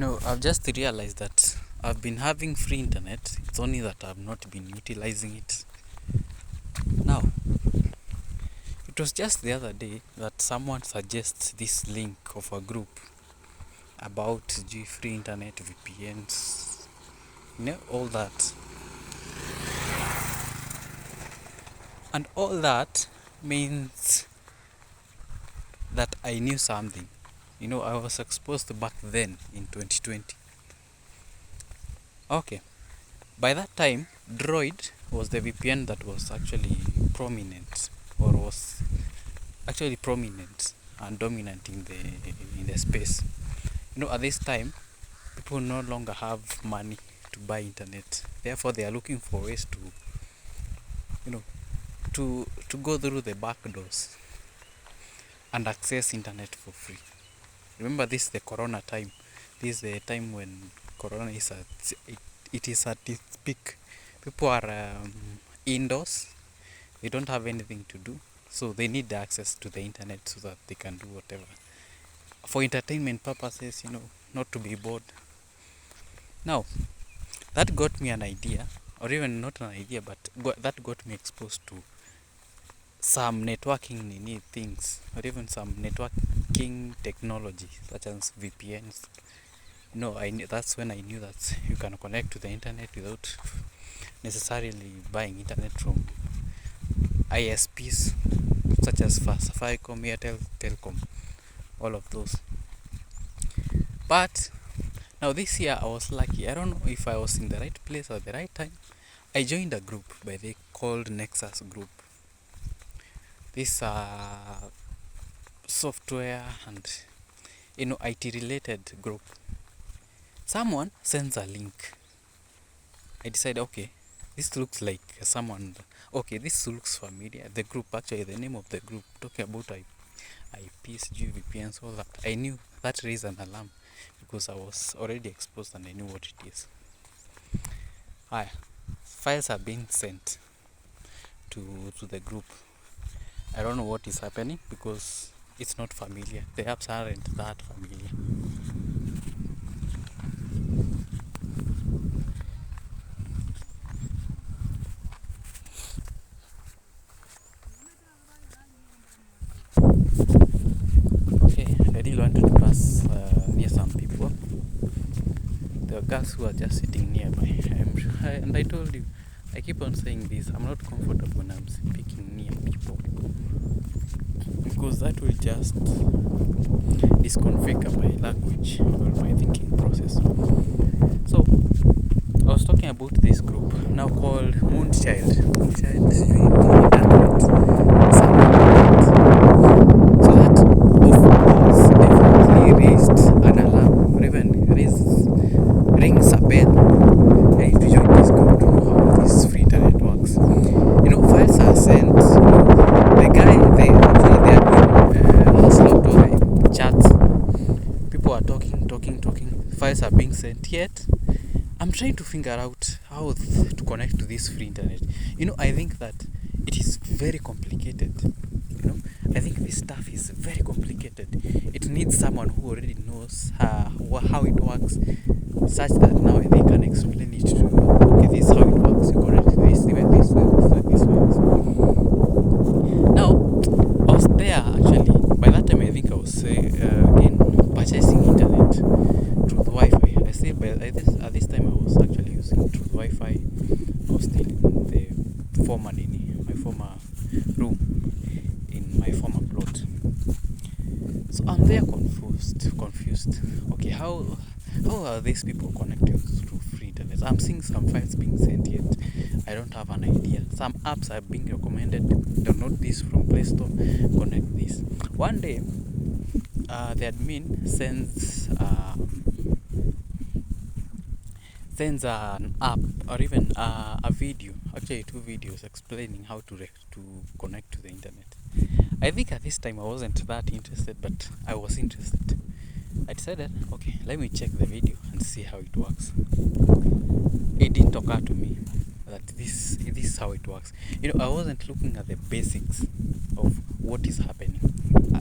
I've just realized that I've been having free internet. It's only that I've not been utilizing it. Now, it was just the other day that someone suggests this link of a group about free internet, VPNs, all that. And all that means that I knew something. I was exposed back then in 2020. Okay. By that time, Droid was the VPN that was actually prominent, or was actually prominent and dominant in the space. At this time, people no longer have money to buy internet. Therefore, they are looking for ways to, to go through the back doors and access internet for free. Remember, this is the Corona time. This is the time when Corona is it is at its peak. People are indoors. They don't have anything to do, so they need the access to the internet so that they can do whatever for entertainment purposes. Not to be bored. Now, that got me an idea, or even not an idea, but that got me exposed to some networking things, or even some networking technology such as VPNs. That's when I knew that you can connect to the internet without necessarily buying internet from ISPs such as Safaricom, Airtel, Telcom, all of those. But now this year I was lucky. I don't know if I was in the right place at the right time. I joined a group called Nexus Group. This software and IT related group. Someone sends a link. I decided, okay, this looks like someone. Okay, this looks familiar. The group, actually, the name of the group, talking about IPs, GVPNs, all that. I knew that raised an alarm because I was already exposed and I knew what it is. Files are being sent to the group. I don't know what is happening because it's not familiar. The apps aren't that familiar. Okay, I really wanted to pass near some people. There were girls who are just sitting nearby. And I told you, I keep on saying this, I'm not comfortable when I'm speaking near people because that will just disconfigure my language or my thinking process. So, I was talking about this group now called Moonchild. Moonchild internet. So that of course definitely raised an alarm or even rings a bell. I need to join this group to know how this free internet works. Files are sent. The guy, they has logged over chats. People are talking. Files are being sent. Yet, I'm trying to figure out how to connect to this free internet. I think that it is very complicated. I think this stuff is very complicated. It needs someone who already knows how it works, such that now they can explain it to, okay, this is how it works, you connect this, even this way, this way. Now, I was there actually. By that time, I think I was again purchasing internet through the Wi-Fi. At this time, I was actually using through the Wi-Fi. I was still in my former room in my former plot. So I'm there confused. Okay, how are these people connecting through free internet? I'm seeing some files being sent, yet I don't have an idea. Some apps are being recommended. Download this from Play Store, connect this. One day, the admin sends an app or even a video, actually 2 videos explaining how to connect to the internet. I think at this time I wasn't that interested, but I was interested. I decided, okay, let me check the video and see how it works. It didn't occur to me that this is how it works. I wasn't looking at the basics of what is happening.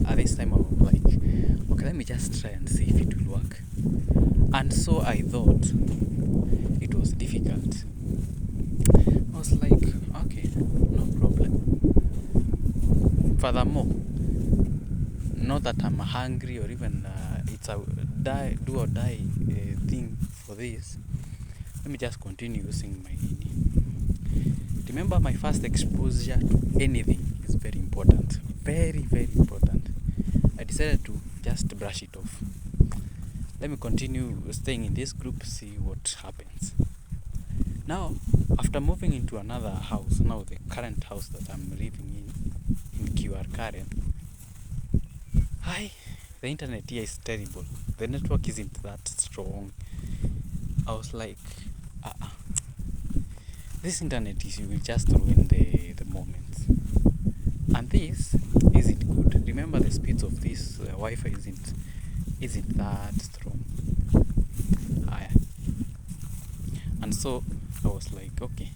At this time I was like, okay, let me just try and see if it will work. And so I thought it was difficult. I was like, okay, no problem. Furthermore, not that I'm hungry or even it's a do or die thing for this. Let me just continue using my. Remember, my first exposure to anything is very important. Very, very important. I decided to just brush it off. Let me continue staying in this group, see what happens. Now, after moving into another house, now the current house that I'm living in QR Karen, the internet here is terrible. The network isn't that strong. I was like, this internet is, you will just ruin the moment. And this isn't good. Remember, the speeds of this Wi-Fi isn't that strong. And so I was like, okay,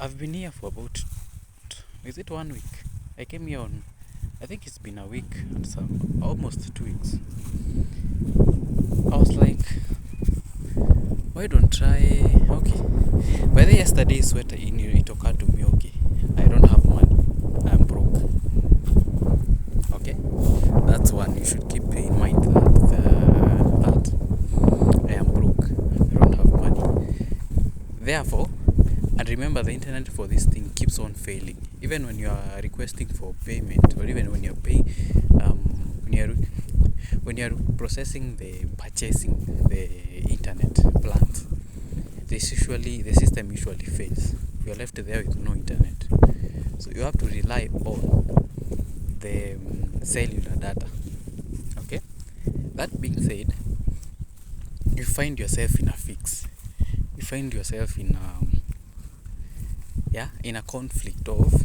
I've been here for about, is it 1 week? I came here on, I think it's been a week and some, almost 2 weeks. I was like, why don't try, okay. By the yesterday sweater, it occurred to me, okay, I don't have money, I'm broke. Okay, that's one you should keep in mind, that I am broke, I don't have money. Therefore, and remember, the internet for this thing keeps on failing. Even when you are requesting for payment, or even when you're paying, when you're processing purchasing the internet plans, the system usually fails. You're left there with no internet. So you have to rely on the cellular data. Okay? That being said, you find yourself in a fix. You find yourself in a conflict of,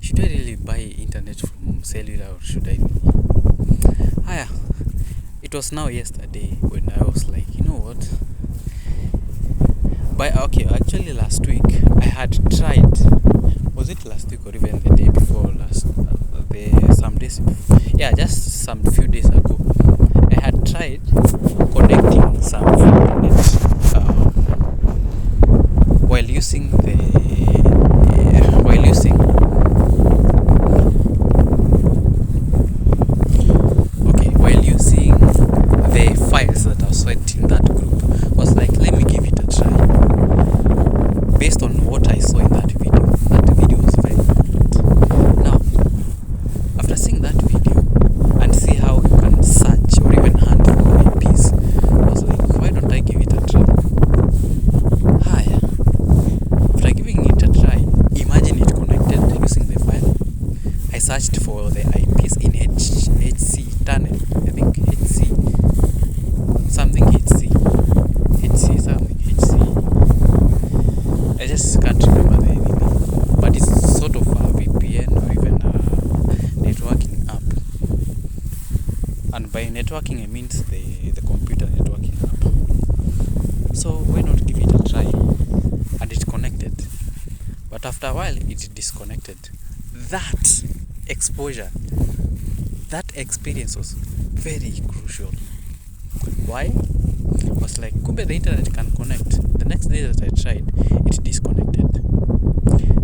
should I really buy internet from cellular or should I? It was now yesterday when I was like, you know what? Actually last week I had tried. Was it last week or even the day before last? Some days before. Yeah, just some few days ago. I had tried connecting some internet while using the files that are sent in that group. I was like, let me give it a try. Based on what I saw in that video was very good. Now, after seeing that video and see how you can search or even hunt for IPs, I was like, why don't I give it a try? After giving it a try, imagine it connected using the file. I searched for the IPs in HC tunnel. I think HC something. I just can't remember the name, but it's sort of a VPN or even a networking app. And by networking, I mean the computer networking app. So why not give it a try? And it connected, but after a while it disconnected. That exposure, that experience was very crucial. Why? I was like, kumbe the internet can connect. The next day that I tried, it disconnected.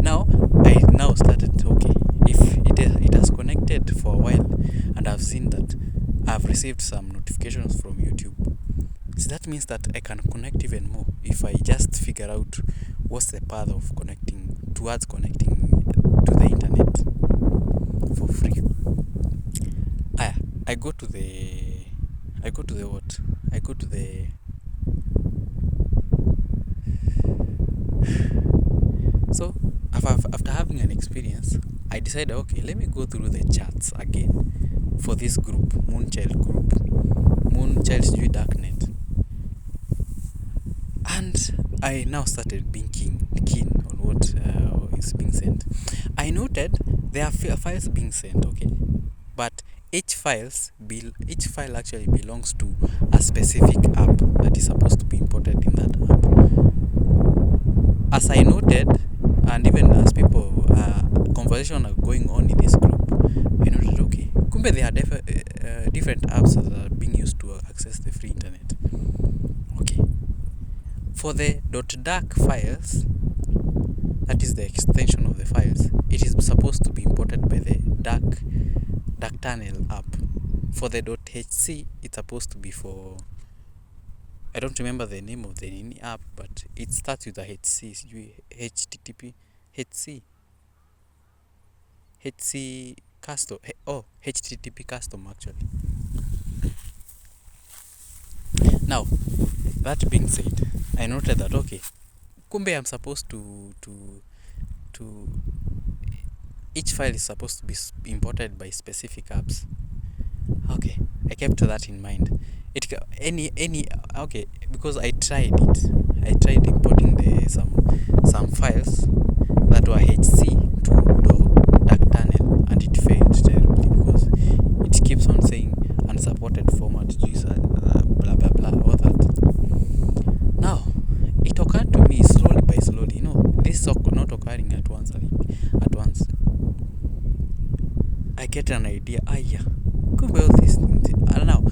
Now I started, okay, if it has connected for a while and I've seen that I've received some notifications from YouTube, so that means that I can connect even more if I just figure out what's the path of connecting to the internet for free. I go to the so after having an experience, I decided, okay, let me go through the chats again for this group, Moonchild Sijui Darknet. And I now started being keen on what is being sent. I noted there are files being sent, okay, but each file actually belongs to a specific app that is supposed to be imported in that app. As I noted, and even as people conversation are going on in this group, I noted, okay, kumbe there are different apps that are being used to access the free internet. For the .dark files, that is the extension of the files, it is supposed to be imported by the darktunnel app. For the .hc, it's supposed to be for, I don't remember the name of the app, but it starts with a HC, HTTP, HC custom, HTTP custom actually. Now, that being said, I noted that okay, kumbe I'm supposed to each file is supposed to be imported by specific apps. Okay, I kept that in mind. Okay, because I tried importing some files that were HC to darktunnel, and it failed terribly because it keeps on saying unsupported format, blah blah blah, all that. Now, it occurred to me slowly by slowly, this is not occurring at once. I get an idea. Yeah, could be all these things. And now,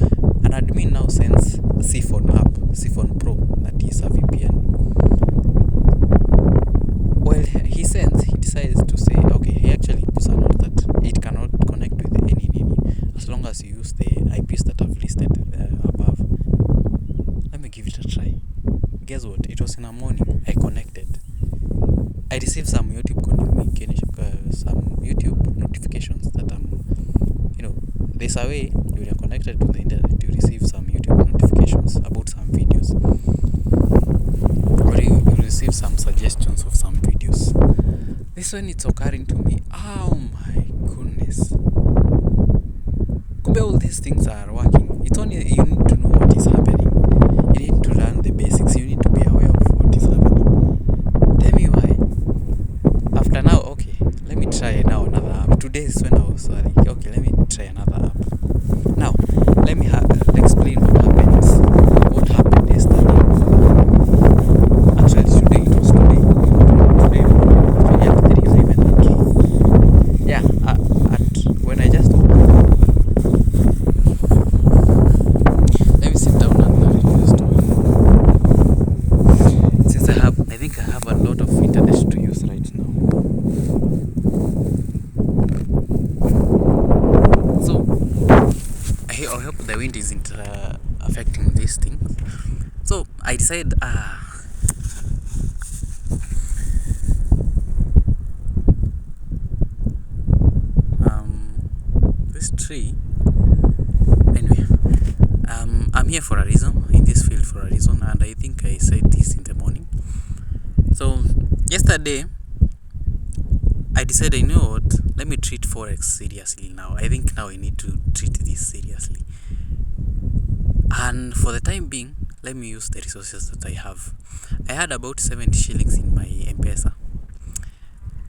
an admin now sends Siphon app, Siphon Pro, that is a VPN. Well, he decides to say, okay, he actually puts a note that it cannot connect with any as long as you use the IPs that I've listed above. Let me give it a try. Guess what? It was in the morning. I connected. I received some YouTube notifications that there's a way when you're connected to the internet, you receive some YouTube notifications about some videos, or you receive some suggestions of some videos. This one, it's occurring to me. Oh my goodness! All these things are working. It's only you need to know what is happening. You need to learn the basics. You need to be aware of what is happening. Tell me why. After now, okay, let me try now another app. Today is when I was like, okay, let me try another app. Now, let me explain what happens. What happened yesterday? Actually, today it was today. Yeah, when I just opened. Let me sit down and narrate the story. Since I think I have a lot of internet to use right now. So, I hope the wind isn't affecting these things. So, I decided, this tree, anyway, I'm here for a reason, in this field for a reason, and I think I said this in the morning. So, yesterday, I decided, you know what, let me treat Forex seriously now. I think now I need to treat this seriously. And for the time being, let me use the resources that I have. I had about 70 shillings in my M-Pesa.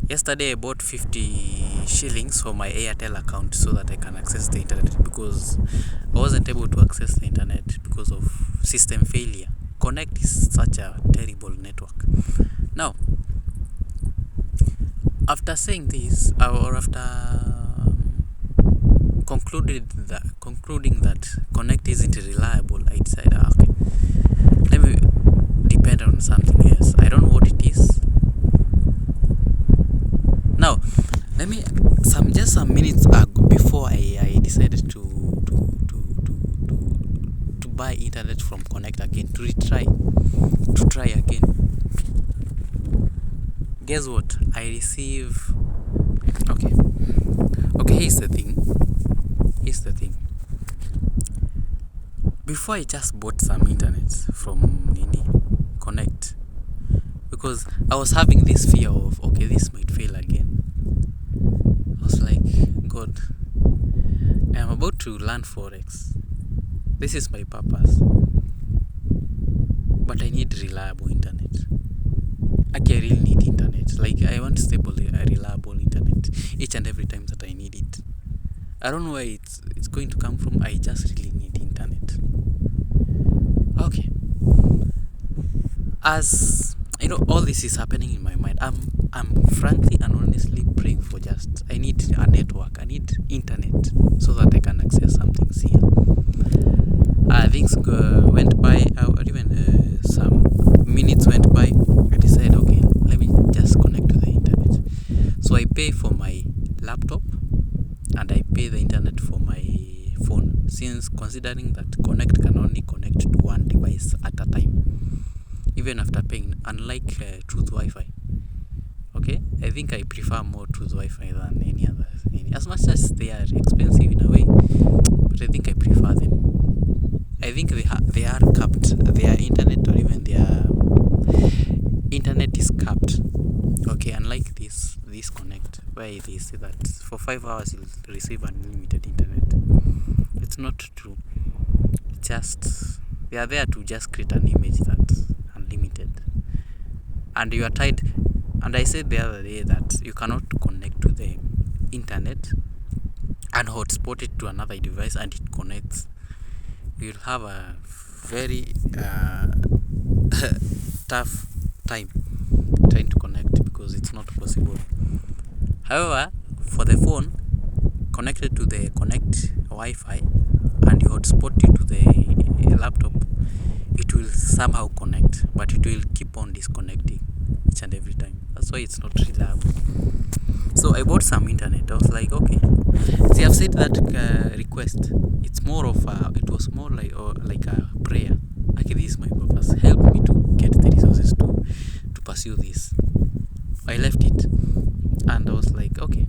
Yesterday I bought 50 shillings for my Airtel account so that I can access the internet, because I wasn't able to access the internet because of system failure. Connect is such a terrible network. Now, after saying this, or after concluding that Connect isn't reliable, I decided, okay, let me depend on something else. I don't know what it is. Now, let me just some minutes before I decided to buy internet from Connect again, to try again. Guess what? I receive. Okay. Here's the thing. Before I just bought some internet from Connect, because I was having this fear of, okay, this might fail again. I was like, God, I am about to learn Forex. This is my purpose. But I need reliable internet. Actually, I really need internet. Like, I want stable, reliable internet each and every time that I need it. I don't know where it's going to come from. I just really need internet. Okay. As you know, all this is happening in my mind. I'm frankly and honestly praying for I need a network. I need internet so that I can access some things here. Things went by, or even some minutes considering that Connect can only connect to one device at a time, even after paying, unlike Truth Wi-Fi. Okay, I think I prefer more Truth Wi-Fi than any other. As much as they are expensive in a way, but I think I prefer them. I think they are capped. Their internet, or even their internet is capped. Okay, unlike this Connect, where they say that for 5 hours you'll receive unlimited internet. It's not true. Just they are there to just create an image that unlimited, and you are tied. And I said the other day that you cannot connect to the internet and hotspot it to another device and it connects. You'll have a very tough time trying to connect, because it's not possible. However, for the phone connected to the Connect Wi-Fi and you hotspot it to the laptop, it will somehow connect, but it will keep on disconnecting each and every time. That's why it's not reliable. So I bought some internet. I was like, okay, see, I've said that request, it's more of it was more like a prayer. Okay, this is my purpose, help me to get the resources to pursue this. I left it and I was like, okay,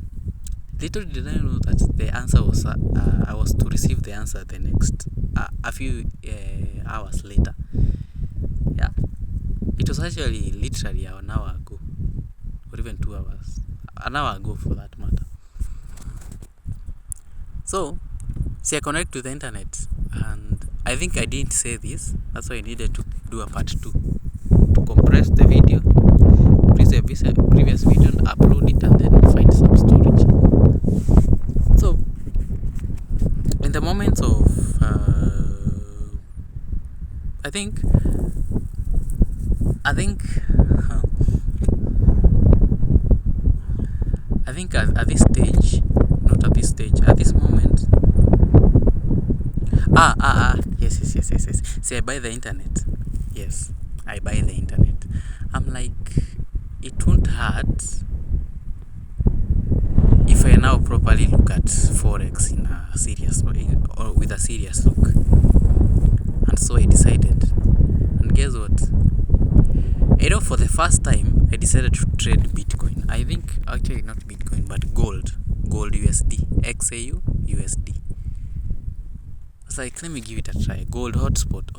little did I know that the answer was I was to receive the answer the next a few hours later. Yeah, it was actually literally an hour ago, or even 2 hours, an hour ago for that matter. So, see, I connect to the internet, and I think I didn't say this. That's why I needed to do a part 2 to compress the video, previous video, and upload it, and then find some storage. So, in the moments of I think at this stage, not at this stage, at this moment. Yes. See, I buy the internet. Yes, I buy the internet. I'm like, it won't hurt if I now properly look at Forex in a serious way, or with a serious look. And so I decided. And guess what? For the first time, I decided to trade Bitcoin. I think, actually not Bitcoin, but gold USD, XAU USD. I was like, let me give it a try. Gold hotspot.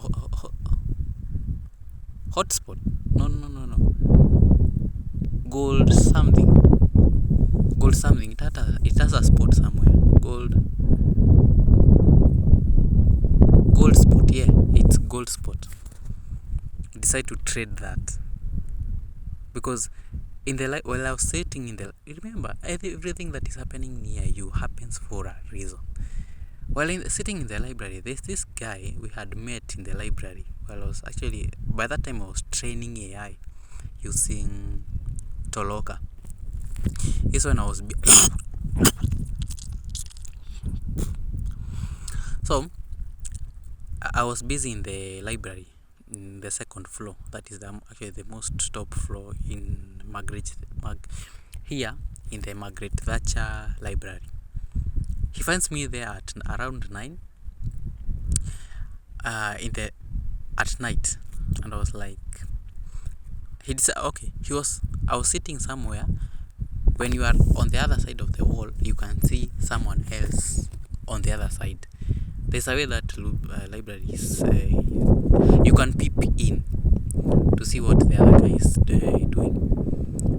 Hotspot? No. Gold something. It has a spot somewhere. Gold spot. Yeah, it's gold spot. I decided to trade that. Because while I was sitting in the, remember, everything that is happening near you happens for a reason. While sitting in the library, there's this guy we had met in the library. Well, I was actually, by that time I was training AI using Toloka. This one I was so I was busy in the library, in the second floor. That is actually the most top floor in here in the Margaret Thatcher Library. He finds me there at around 9 at night, and I was like, he decided, okay, I was sitting somewhere. When you are on the other side of the wall, you can see someone else on the other side. There's a way that libraries, you can peep in to see what the other guy is doing.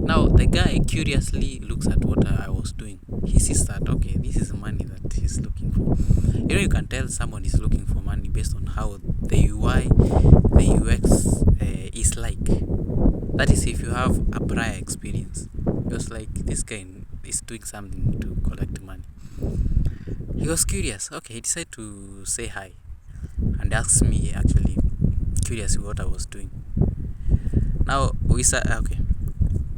Now, the guy curiously looks at what I was doing. He sees that, okay, this is money that he's looking for. You can tell someone is looking for money based on how the UI, the UX is like. That is, if you have a prior experience. Just like, this guy is doing something to collect money. He was curious. Okay, he decided to say hi and asked me, actually, curious what I was doing. Now, we said, okay.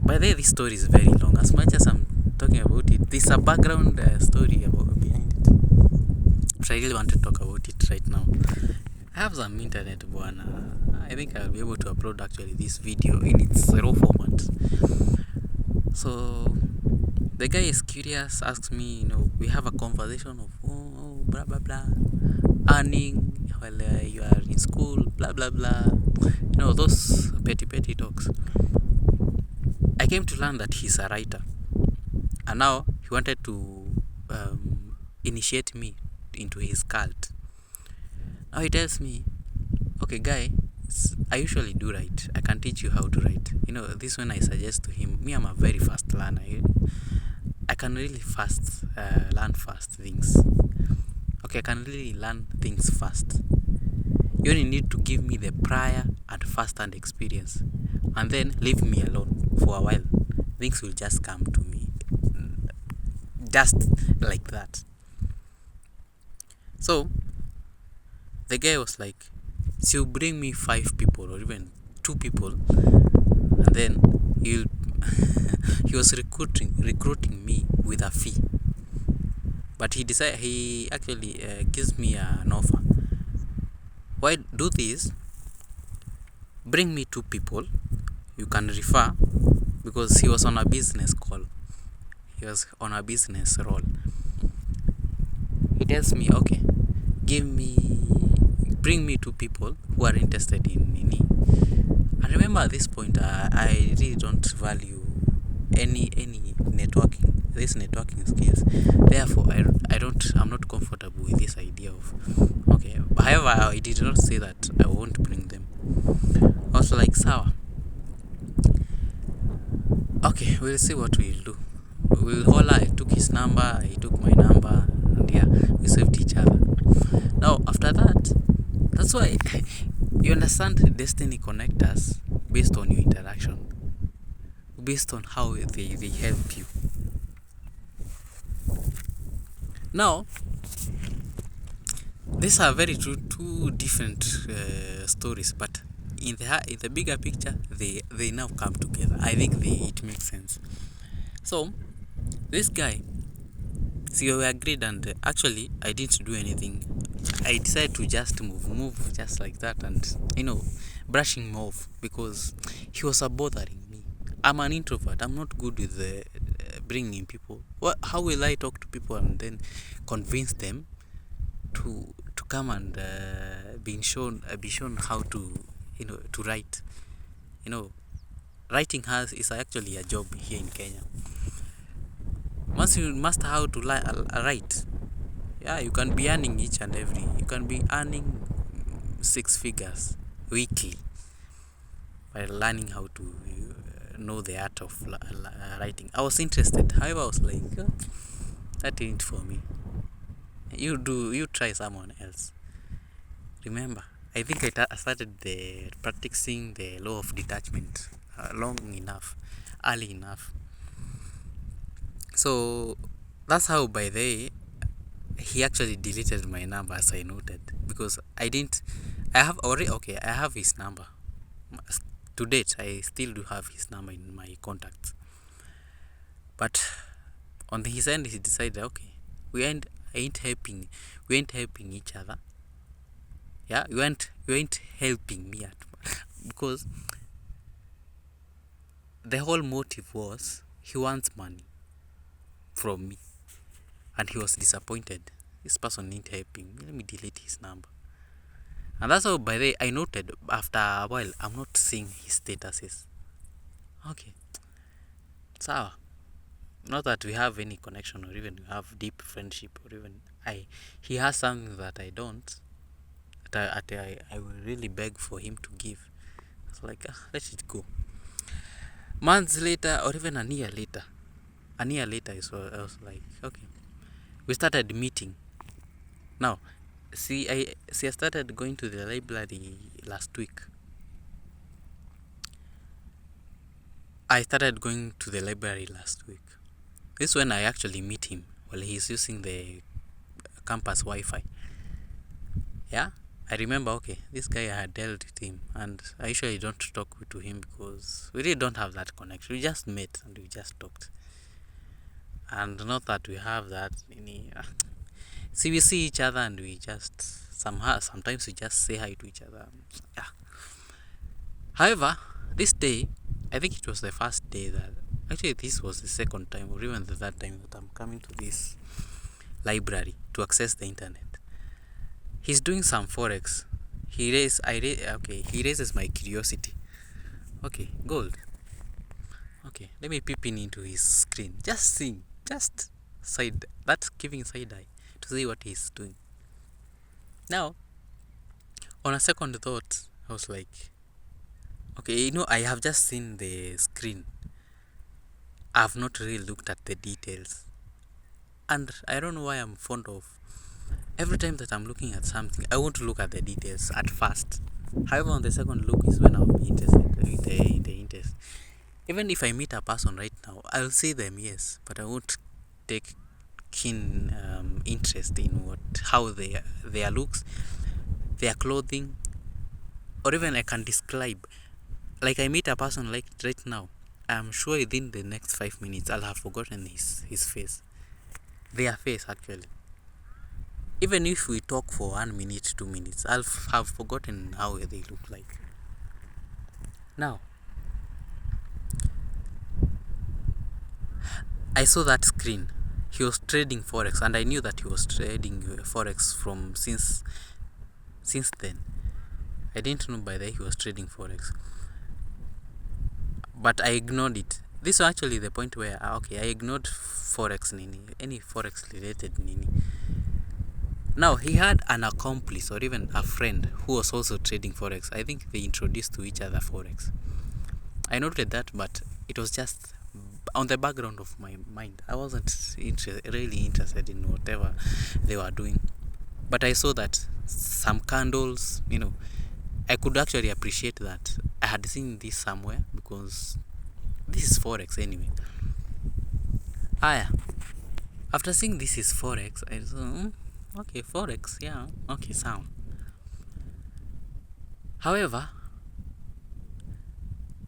By the way, this story is very long. As much as I'm talking about it, there's a background story behind it. But I really want to talk about it right now. I have some internet, buana. I think I'll be able to upload actually this video in its raw format. So the guy is curious, asks me, we have a conversation of blah blah blah. earning while you are in school, blah blah blah. Those petty talks. I came to learn that he's a writer, and now he wanted to initiate me into his cult. Now he tells me, okay guy, I usually do write. I can teach you how to write. This one I suggest to him. Me, I'm a very fast learner. I can really learn fast things. Okay, I can really learn things fast. You only need to give me the prior and first-hand experience, and then leave me alone for a while. Things will just come to me, just like that. So the guy was like, so you bring me 5 people or even 2 people, and then he was recruiting me with a fee. But he actually gives me an offer. Why do this? Bring me 2 people you can refer, because he was on a business call. He was on a business role. He tells me, okay, bring me 2 people who are interested in Nini. I remember at this point, I really don't value any networking skills. Therefore, I'm not comfortable with this idea of, okay. However, I did not say that I won't bring them. I was like, sawa. Okay, we'll see what we'll do. I took his number, he took my number, and yeah, we saved each other. Now, after that, that's why you understand destiny connect us based on your interaction, based on how they help you. Now, these are very two different stories, but in the bigger picture, they now come together. I think it makes sense. So this guy, we agreed, and actually I didn't do anything. I decided to just move just like that, and brushing him off, because he was bothering me. I'm an introvert. I'm not good with bringing people. How will I talk to people and then convince them to come and be shown how to to write? Writing is actually a job here in Kenya. Once you master how to write, yeah, you can be earning you can be earning 6 figures weekly by learning how to know the art of writing. I was interested. However, I was like, that ain't for me. You try someone else. Remember, I think I started practicing the law of detachment early enough. So that's how, by the way, he actually deleted my number, as I noted, because I have his number. To date, I still do have his number in my contacts. But on his end, he decided, okay, we ain't helping each other. Yeah, you ain't helping me because the whole motive was he wants money from me, and he was disappointed. This person ain't helping me. Let me delete his number. And that's how, by the way, I noted after a while I'm not seeing his statuses. Okay, so not that we have any connection or even we have deep friendship, or even he has something that I don't, that I will really beg for him to give. It's like, let it go. Months later, or even a year later, I was like, okay, we started meeting. Now, I started going to the library last week. This is when I actually meet him while he's using the campus Wi-Fi. Yeah, I remember, okay, this guy, I had dealt with him, and I usually don't talk to him because we really don't have that connection. We just met and we just talked. And not that we have that we see each other and we just sometimes we just say hi to each other. Yeah. However, this day, I think it was the first day this was the second time or even the third time that I'm coming to this library to access the internet. He's doing some forex. He raises my curiosity. Okay, gold. Okay, let me peep in into his screen. Just seeing, just side, that's giving side eye to see what he's doing. Now, on a second thought, I was like, okay, I have just seen the screen. I've not really looked at the details. And I don't know why I'm fond of, every time that I'm looking at something, I want to look at the details at first. However, on the second look is when I'll be interested with the interest. Even if I meet a person right now, I'll see them, yes, but I won't take keen interest in how their looks, their clothing, or even I can describe. Like I meet a person like right now, I'm sure within the next 5 minutes I'll have forgotten his face, their face actually. Even if we talk for 1 minute, 2 minutes, I'll have forgotten how they look like. Now, I saw that screen. He was trading forex, and I knew that he was trading forex from since then. I didn't know by the way he was trading forex, but I ignored it. This was actually the point where I ignored forex nini, any forex related nini. Now he had an accomplice or even a friend who was also trading forex. I think they introduced to each other forex. I noted that, but it was just on the background of my mind. I wasn't really interested in whatever they were doing, but I saw that some candles, I could actually appreciate that I had seen this somewhere, because this is forex anyway. After seeing this is forex, I thought, okay, forex, yeah, okay, sound. However,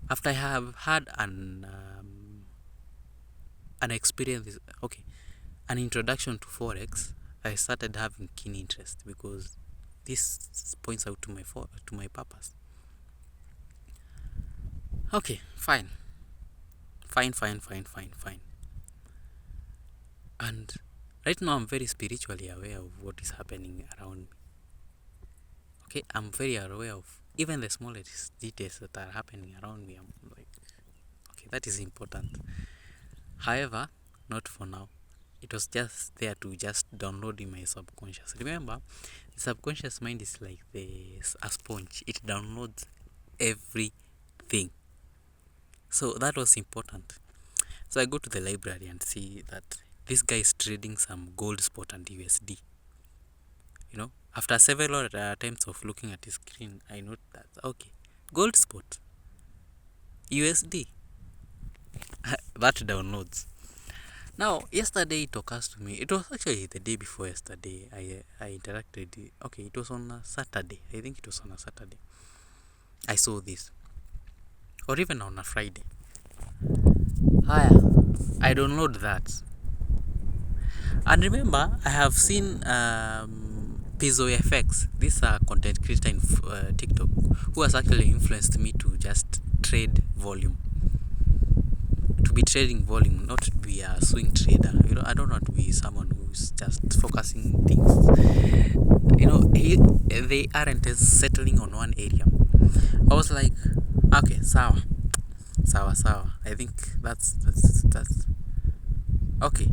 after I have had an experience, an introduction to forex, I started having keen interest, because this points out to my purpose. Okay, fine. And right now I'm very spiritually aware of what is happening around me. Okay, I'm very aware of even the smallest details that are happening around me. I'm like, okay, that is important. However, not for now. It was just there to just download in my subconscious. Remember, the subconscious mind is like a sponge. It downloads everything. So that was important. So I go to the library and see that this guy is trading some gold spot and USD. After several attempts of looking at his screen, I note that, okay, gold spot, USD, that downloads. Now, yesterday it occurs to me, it was actually the day before yesterday, I interacted, okay, it was on a Saturday, I think it was on a Saturday, I saw this, or even on a Friday. I download that, and remember, I have seen Pizzo FX, this content creator in TikTok, who has actually influenced me to just trade volume. To be trading volume, not to be a swing trader. I don't want to be someone who's just focusing things. They aren't settling on one area. I was like, okay, sawa. I think that's okay.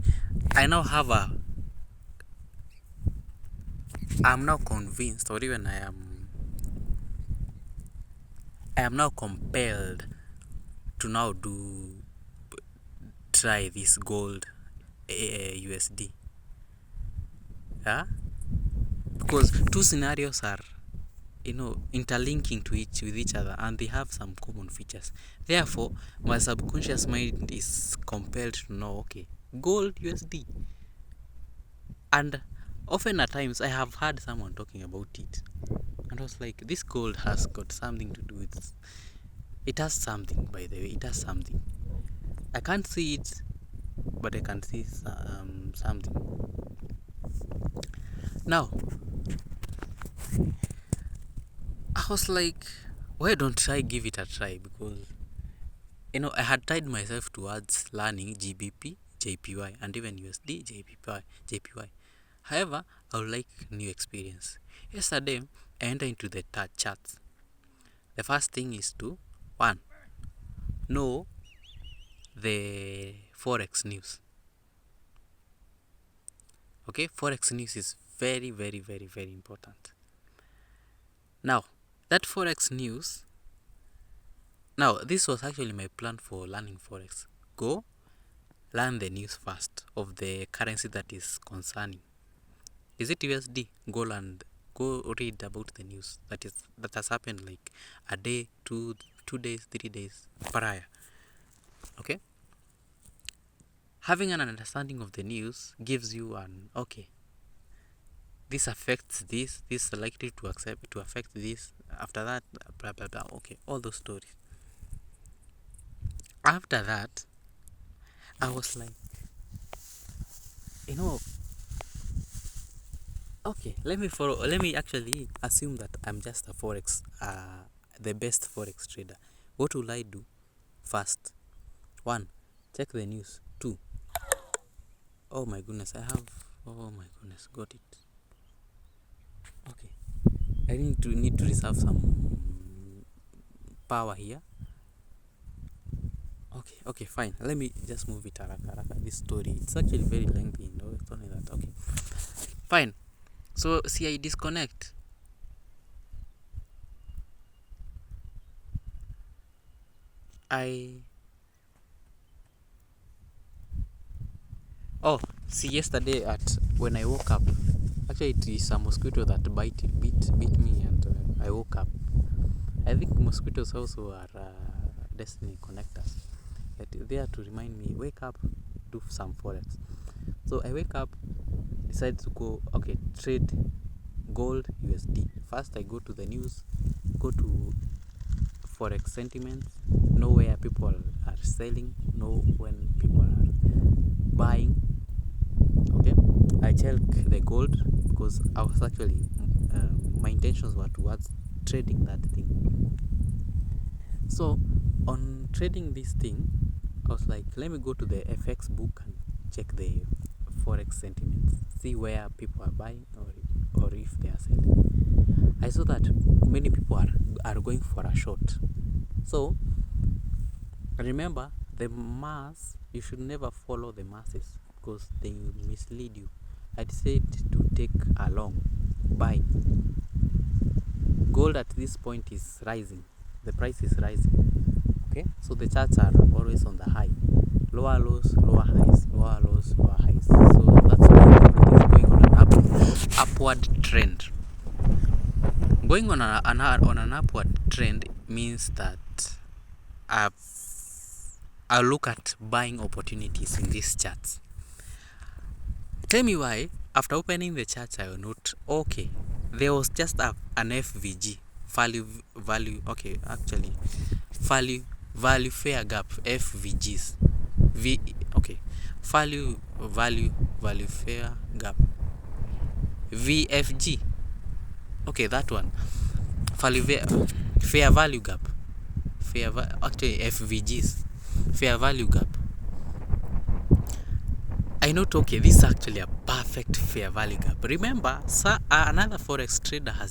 I'm now convinced, or even I am now compelled to now try this gold USD. Because two scenarios are interlinking with each other, and they have some common features. Therefore, my subconscious mind is compelled to know, okay, gold USD. And often at times I have heard someone talking about it, and I was like, this gold has got something to do with it. Has something, by the way, it has something. I can't see it, but I can see something. Now, I was like, why don't I give it a try? Because I had tied myself towards learning GBP, JPY, and even USD, JPY. However, I would like new experience. Yesterday, I entered into the charts. The first thing is to, one, know the Forex news. Okay, Forex news is very, very, very, very important. Now, that Forex news, now this was actually my plan for learning Forex. Go learn the news first of the currency that is concerning. Is it USD? Go read about the news that has happened like a day, 2 days, 3 days prior. Okay? Having an understanding of the news gives you an okay. This affects this is likely to affect this, after that, blah blah blah. Okay, all those stories. After that, I was like, okay, let me actually assume that I'm just a Forex, the best Forex trader. What will I do? First, one, check the news. Two, oh my goodness, got it. Okay, I need to reserve some power here. Okay, fine. Let me just move it haraka. This story, it's actually very lengthy. It's only that. Okay, fine. So see, I disconnect. Yesterday when I woke up, actually it is a mosquito that beat me, and I woke up. I think mosquitoes also are destiny connectors. They are to remind me, wake up, do some Forex. So I wake up, decide to go, okay, trade gold USD. First I go to the news, go to Forex sentiments, know where people are selling, know when people are buying. Okay, I check the gold because I was actually my intentions were towards trading that thing. So on trading this thing, I was like, let me go to the FX book and check the Forex sentiments, see where people are buying or if they are selling. I saw that many people are going for a short. So remember, the mass, you should never follow the masses because they mislead you. I decided to take a long buy. Gold at this point is rising. The price is rising. Okay, so the charts are always on the high. Lower lows, lower highs, lower lows, lower highs. So that's why it's going on an upward trend. Going on an upward trend means that I'll look at buying opportunities in these charts. Tell me why. After opening the charts, I will note, okay, there was just an FVG, value, okay, actually, value fair gap, FVGs, value fair gap, VFG, okay, that one, fair value gap, actually FVGs, fair value gap. I note, okay, this is actually a perfect fair value gap. Remember, another Forex trader had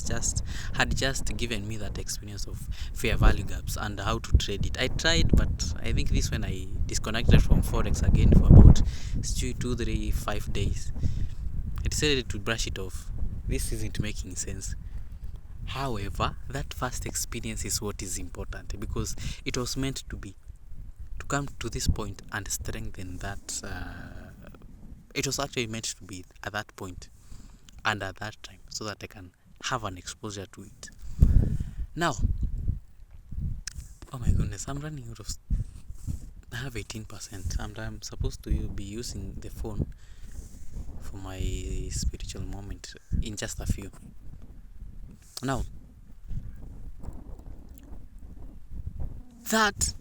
just given me that experience of fair value gaps and how to trade it. I tried, but I think this when I disconnected from Forex again for about 2, 3, 5 days. I decided to brush it off. This isn't making sense. However, that first experience is what is important because it was meant to come to this point and strengthen that. It was actually meant to be at that point and at that time so that I can have an exposure to it. Now, oh my goodness, I'm running out of. I have 18%, and I'm supposed to be using the phone for my spiritual moment in just a few. Now, that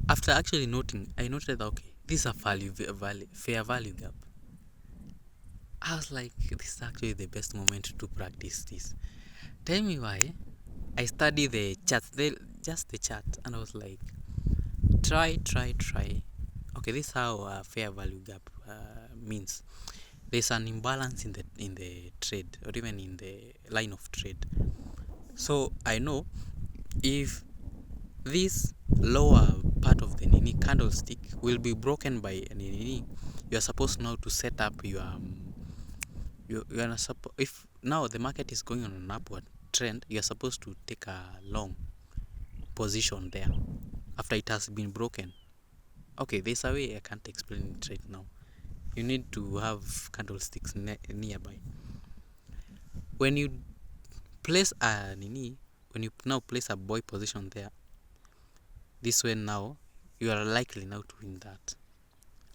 after actually noting, I noted that okay, this is a fair value gap. I was like, this is actually the best moment to practice this. Tell me why. I studied the charts, just the chart, and I was like, try. Okay, this is how a fair value gap means. there's an imbalance in the trade, or even in the line of trade. So I know if this lower part of the nini candlestick will be broken by nini, you are supposed now to set up your you are if now the market is going on an upward trend, you are supposed to take a long position there after it has been broken. Okay, there's a way, I can't explain it right now. You need to have candlesticks nearby. When you place a nini, when you now place a buy position there, this way now you are likely now to win that.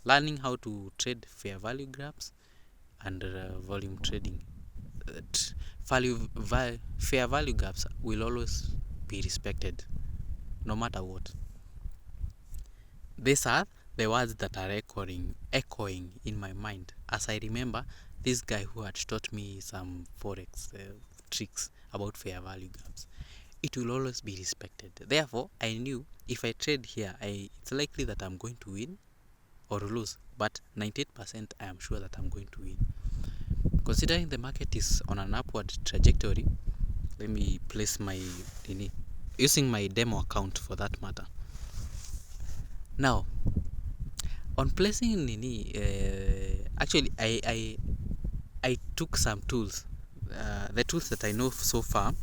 Learning how to trade fair value gaps and volume trading. Fair value gaps will always be respected, no matter what. These are the words that are echoing in my mind as I remember this guy who had taught me some forex tricks about fair value gaps. It will always be respected. Therefore, I knew if I trade here, it's likely that I'm going to win or lose, but 98% I am sure that I'm going to win. Considering the market is on an upward trajectory, let me place my using my demo account for that matter. Now, on placing nini, actually I took some tools, the tools that I know so far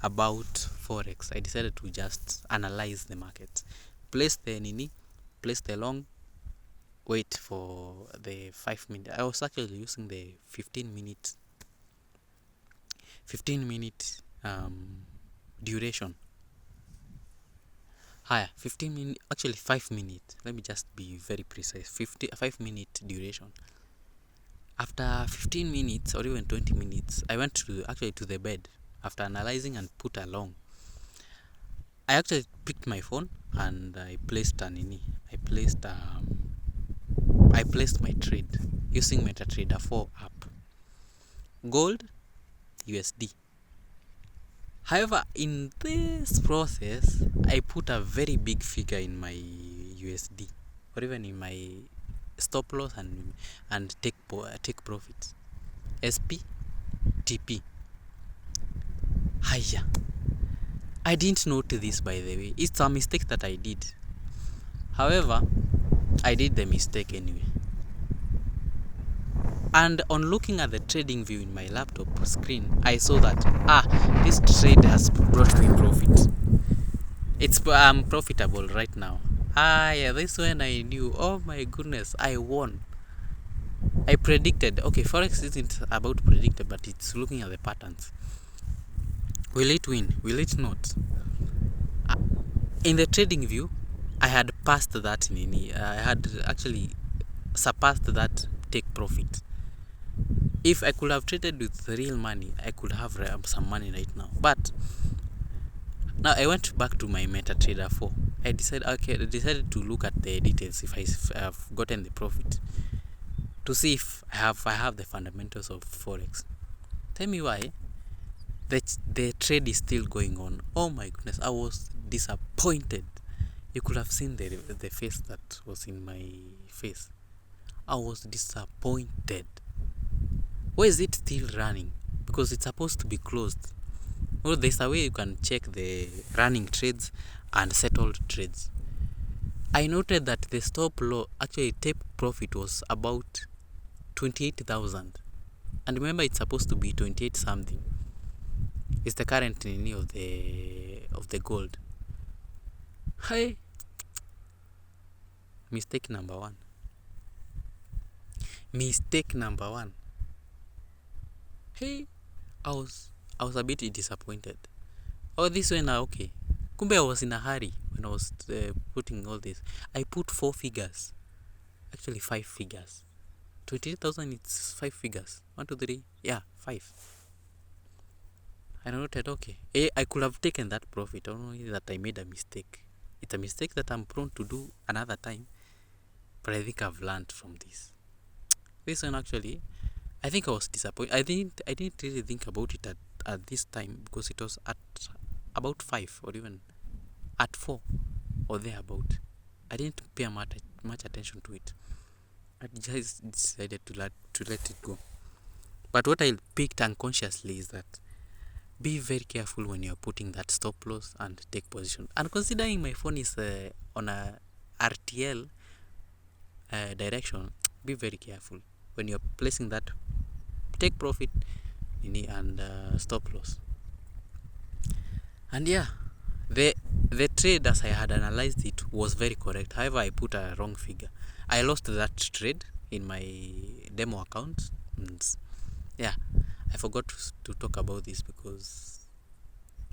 about forex. I decided to just analyze the market, place the nini, place the long, wait for the 5 minute. I was actually using the 15 minute duration. Higher 15 minutes, actually 5 minutes. Let me just be very precise. 5 minute duration. After 15 minutes or even 20 minutes, I went to the bed after analyzing and put along. I actually picked my phone and I placed I placed my trade using MetaTrader 4 app. Gold, USD. However, in this process, I put a very big figure in my USD, or even in my stop loss and take profits. SP, TP. Hiya. I didn't note this, by the way. It's a mistake that I did. However, I did the mistake anyway. And on looking at the trading view in my laptop screen, I saw that this trade has brought me profit. I'm profitable right now. Yeah, this when I knew, oh my goodness, I won. I predicted. Okay, forex isn't about predicted, but it's looking at the patterns. Will it win? Will it not? In the trading view, I had passed that I had actually surpassed that take profit. If I could have traded with real money, I could have some money right now. But now I went back to my MetaTrader 4. I decided to look at the details if I have gotten the profit, to see if I have the fundamentals of forex. Tell me why the trade is still going on. Oh my goodness, I was disappointed. You could have seen the face that was in my face. I was disappointed. Why is it still running? Because it's supposed to be closed. Well, there's a way you can check the running trades and settled trades. I noted that the stop loss, actually take profit, was about 28,000. And remember, it's supposed to be 28 something. It's the current of the gold. Hey, mistake number one. Hey, I was a bit disappointed. Oh, this one now, okay. Kumbe I was in a hurry when I was putting all this. I put 4 figures, actually 5 figures. 28,000, it's 5 figures. 1, 2, 3, yeah, 5. I noted, okay. I could have taken that profit, only that I made a mistake. It's a mistake that I'm prone to do another time, but I think I've learned from this. This one, actually, I think I was disappointed. I didn't really think about it at this time, because it was at about 5 or even at 4 or thereabout. I didn't pay much attention to it. I just decided to to let it go. But what I picked unconsciously is that be very careful when you're putting that stop loss and take position. And considering my phone is on a RTL direction, be very careful when you're placing that take profit and stop loss. And yeah, the trade as I had analyzed it was very correct. However, I put a wrong figure. I lost that trade in my demo account. And yeah, I forgot to talk about this because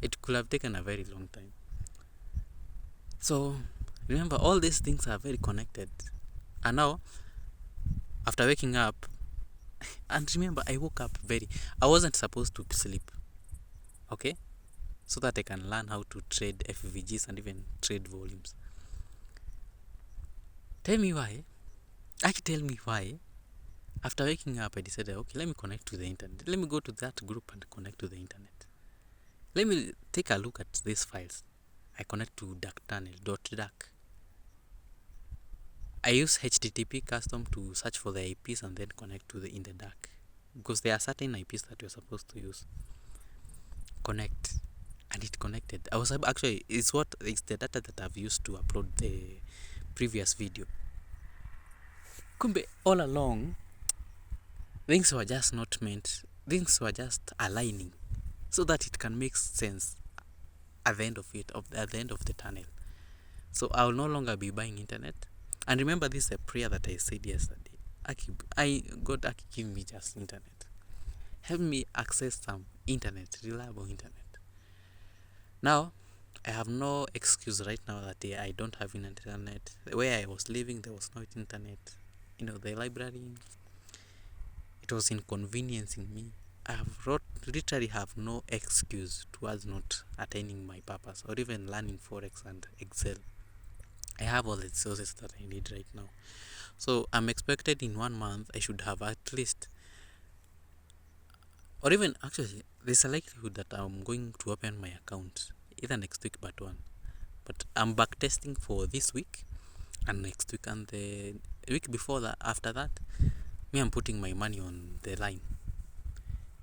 it could have taken a very long time. So remember, all these things are very connected. And now, after waking up, and remember, I woke up I wasn't supposed to sleep, okay, so that I can learn how to trade FVGs and even trade volumes. Tell me why. Tell me why. After waking up, I decided, okay, let me connect to the internet. Let me go to that group and connect to the internet. Let me take a look at these files. I connect to darktunnel.dark. I use HTTP custom to search for the IPs and then connect to in the dark, because there are certain IPs that you're supposed to use. Connect, and it connected. I was actually, it's the data that I've used to upload the previous video. Kumbe, all along, things were just not meant. Things were just aligning so that it can make sense at the end of the tunnel. So I will no longer be buying internet. And remember, this is a prayer that I said yesterday. God, give me just internet. Help me access some internet, reliable internet. Now, I have no excuse right now that I don't have internet. Where I was living, there was no internet. The library, it was inconveniencing me. Literally have no excuse towards not attaining my purpose or even learning Forex and Excel. I have all the resources that I need right now. So I'm expected in 1 month I should have at least, or even actually, there's a likelihood that I'm going to open my account either next week but one. But I'm back testing for this week and next week, and the week before that, after that, I'm putting my money on the line.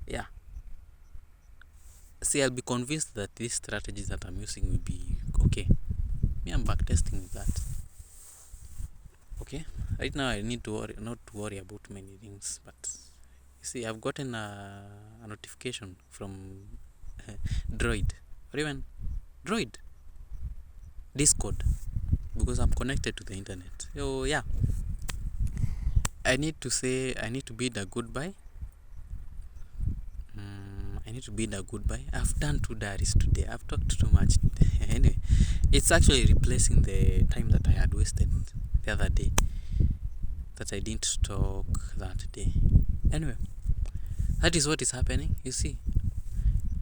Yeah. See, I'll be convinced that these strategies that I'm using will be okay. I'm back testing with that. Okay. Right now I need to not worry about many things, but you see, I've gotten a notification from Droid, or even Droid Discord, because I'm connected to the internet. So yeah, I need to bid a goodbye. I've done 2 diaries today. I've talked too much. Anyway, it's actually replacing the time that I had wasted the other day, that I didn't talk that day. Anyway, that is what is happening. You see,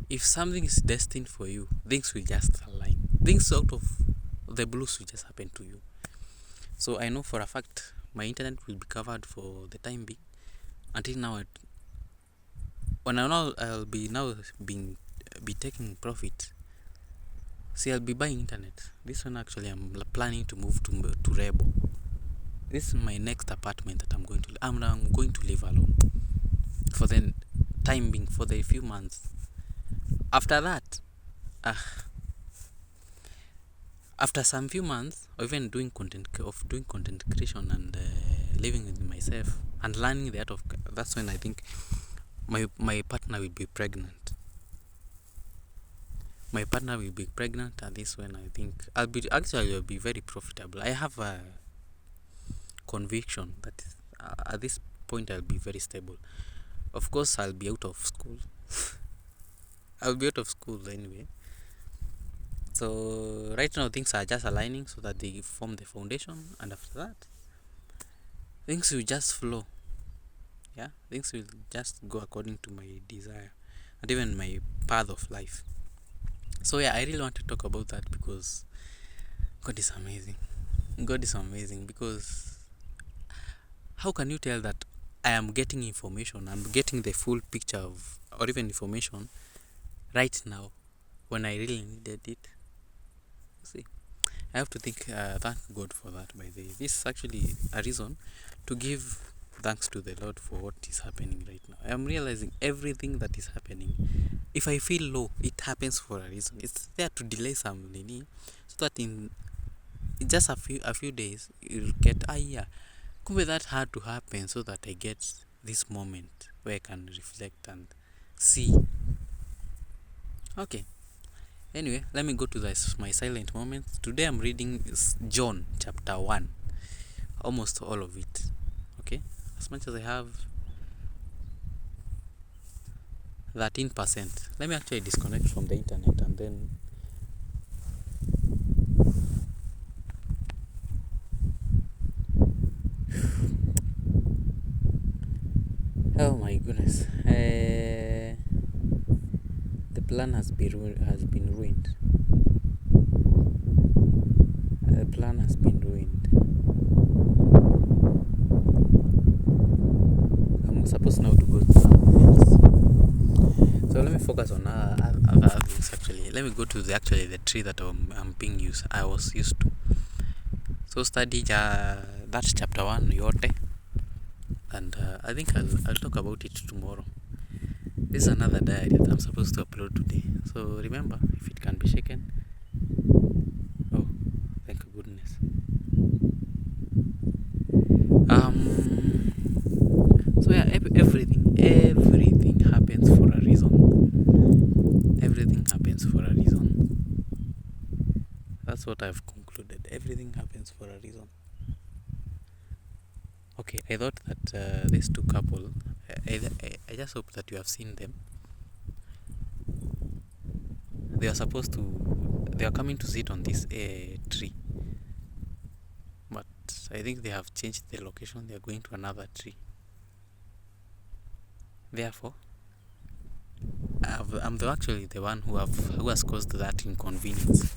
if something is destined for you, things will just align. Things out of the blues will just happen to you. So I know for a fact my internet will be covered for the time being until now. When I'll be taking profit. See, I'll be buying internet. This one actually, I'm planning to move to Rebo. This is my next apartment that I'm going to live alone for the time being, for the few months. After that, after some few months of even doing content creation and living with myself and learning the art of, that's when I think my partner will be pregnant. And this when I think I'll be very profitable. I have a conviction that at this point I'll be very stable. Of course, I'll be out of school. I'll be out of school anyway. So right now things are just aligning so that they form the foundation, and after that things will just flow. Yeah, things will just go according to my desire and even my path of life. So yeah, I really want to talk about that because God is amazing. Because how can you tell that I am getting information, I'm getting the full picture of, or even information right now when I really needed it? See, I have to thank God for that, by the way. This is actually a reason to give thanks to the Lord for what is happening right now. I am realizing everything that is happening. If I feel low, it happens for a reason. It's there to delay some nini, so that in just a few days you'll get yeah. Kumbe that had to happen so that I get this moment where I can reflect and see. Okay. Anyway, let me go to my silent moments. Today I'm reading John chapter 1. Almost all of it. Okay? As much as I have 13%. Let me actually disconnect from the internet and then oh my goodness. The plan has been ruined. The plan has been ruined. I'm supposed now to go to something else. So let me focus on other things actually. Let me go to the tree that I was used to. So study that chapter 1 yote, and I think I'll talk about it tomorrow. This is another diary that I'm supposed to upload today. So remember, if it can be shaken. Oh, thank goodness. So yeah, everything happens for a reason. Everything happens for a reason. That's what I've concluded. Everything happens for a reason. Okay, I thought that these two couple, I just hope that you have seen them. They are coming to sit on this tree. But I think they have changed the location. They are going to another tree. Therefore, I'm actually the one who has caused that inconvenience.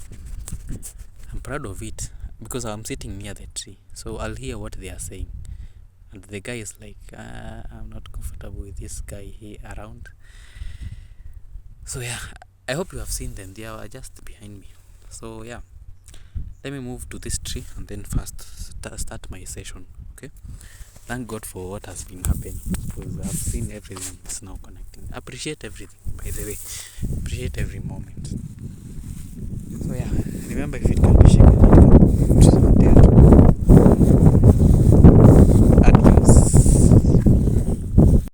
I'm proud of it because I'm sitting near the tree, so I'll hear what they are saying. And the guy is like, I'm not comfortable with this guy here around. So yeah, I hope you have seen them. They are just behind me. So yeah, let me move to this tree and then first start my session. Okay. Thank God for what has been happening, because I've seen everything is now connecting. Appreciate everything, by the way. Appreciate every moment. So yeah, remember, if it can be shaken, it can be moved.